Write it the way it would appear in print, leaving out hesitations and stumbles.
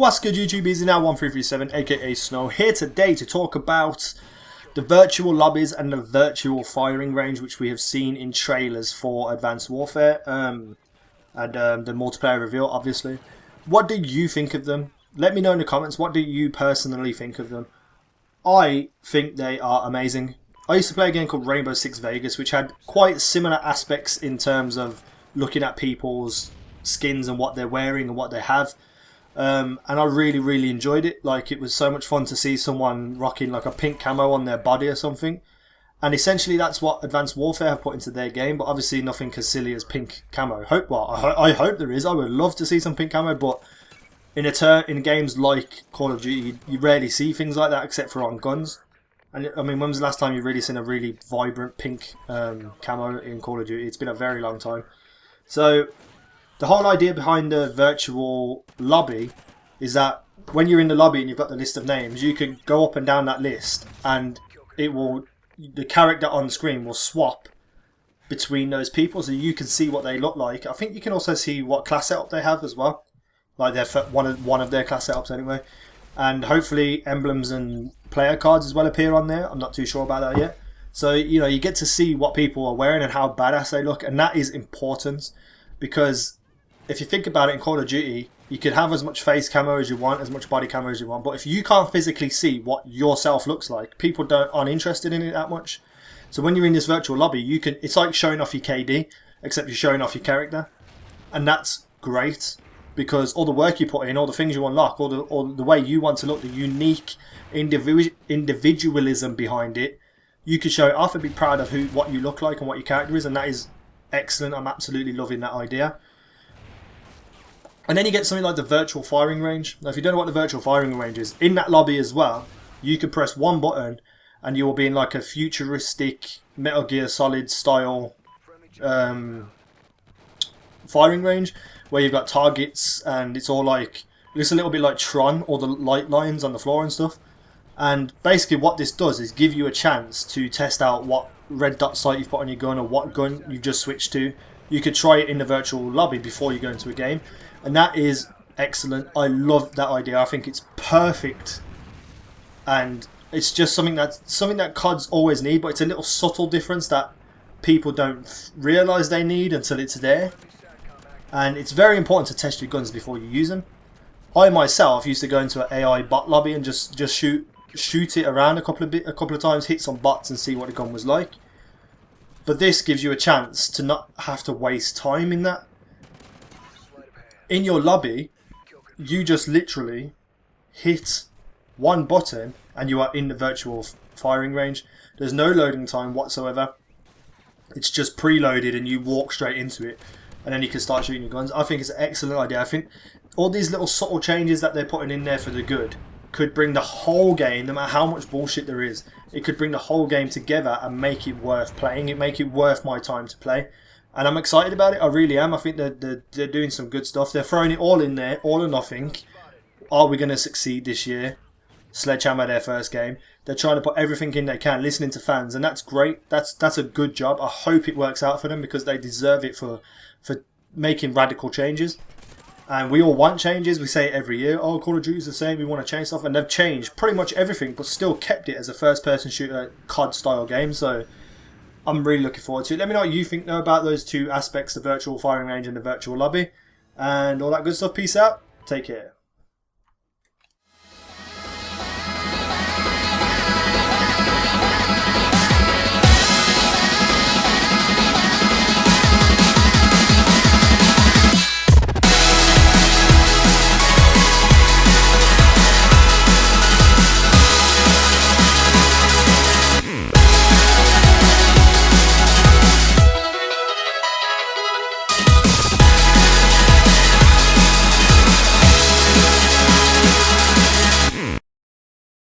What's good, YouTube? Easy now 1337, aka Snow, here today to talk about the virtual lobbies and the virtual firing range, which we have seen in trailers for Advanced Warfare and the multiplayer reveal, obviously. What do you think of them? Let me know in the comments. What do you personally think of them? I think they are amazing. I used to play a game called Rainbow Six Vegas, which had quite similar aspects in terms of looking at people's skins and what they're wearing and what they have. And I really enjoyed it. Like, it was so much fun to see someone rocking like a pink camo on their body or something. And essentially that's what Advanced Warfare have put into their game, but obviously nothing as silly as pink camo. I hope there is. I would love to see some pink camo, but in games like Call of Duty, you rarely see things like that except for on guns. And I mean, when was the last time you really seen a really vibrant pink camo in Call of Duty? It's been a very long time. So the whole idea behind the virtual lobby is that when you're in the lobby and you've got the list of names, you can go up and down that list and the character on screen will swap between those people, so you can see what they look like. I think you can also see what class setup they have as well, like one of their class setups anyway. And hopefully emblems and player cards as well appear on there. I'm not too sure about that yet. So, you know, you get to see what people are wearing and how badass they look, and that is important, because if you think about it, in Call of Duty, you could have as much face camo as you want, as much body camo as you want, but if you can't physically see what yourself looks like, people aren't interested in it that much. So when you're in this virtual lobby, it's like showing off your KD, except you're showing off your character, and that's great, because all the work you put in, all the things you unlock, all the way you want to look, the unique individualism behind it, you could show it off and be proud of what you look like and what your character is, and that is excellent. I'm absolutely loving that idea. And then you get something like the virtual firing range. Now, if you don't know what the virtual firing range is, in that lobby as well, you can press one button and you will be in like a futuristic Metal Gear Solid style firing range, where you've got targets and it's all like, it's a little bit like Tron, all the light lines on the floor and stuff. And basically what this does is give you a chance to test out what red dot sight you've put on your gun or what gun you've just switched to. You could try it in the virtual lobby before you go into a game, and that is excellent. I love that idea. I think it's perfect, and it's just something that CODs always need, but it's a little subtle difference that people don't realise they need until it's there. And it's very important to test your guns before you use them. I myself used to go into an AI bot lobby and just shoot it around a couple of times, hit some bots and see what the gun was like. But this gives you a chance to not have to waste time in that. In your lobby, you just literally hit one button and you are in the virtual firing range. There's no loading time whatsoever. It's just preloaded and you walk straight into it, and then you can start shooting your guns. I think it's an excellent idea. I think all these little subtle changes that they're putting in there for the good could bring the whole game, no matter how much bullshit there is, it could bring the whole game together and make it worth playing. It make it worth my time to play. And I'm excited about it. I really am. I think they're doing some good stuff. They're throwing it all in there, all or nothing. Are we going to succeed this year? Sledgehammer their first game. They're trying to put everything in they can, listening to fans, and that's great. That's a good job. I hope it works out for them, because they deserve it for making radical changes. And we all want changes. We say it every year. Oh, Call of Duty's the same. We want to change stuff. And they've changed pretty much everything, but still kept it as a first-person shooter COD style game. So I'm really looking forward to it. Let me know what you think though about those two aspects, the virtual firing range and the virtual lobby, and all that good stuff. Peace out. Take care.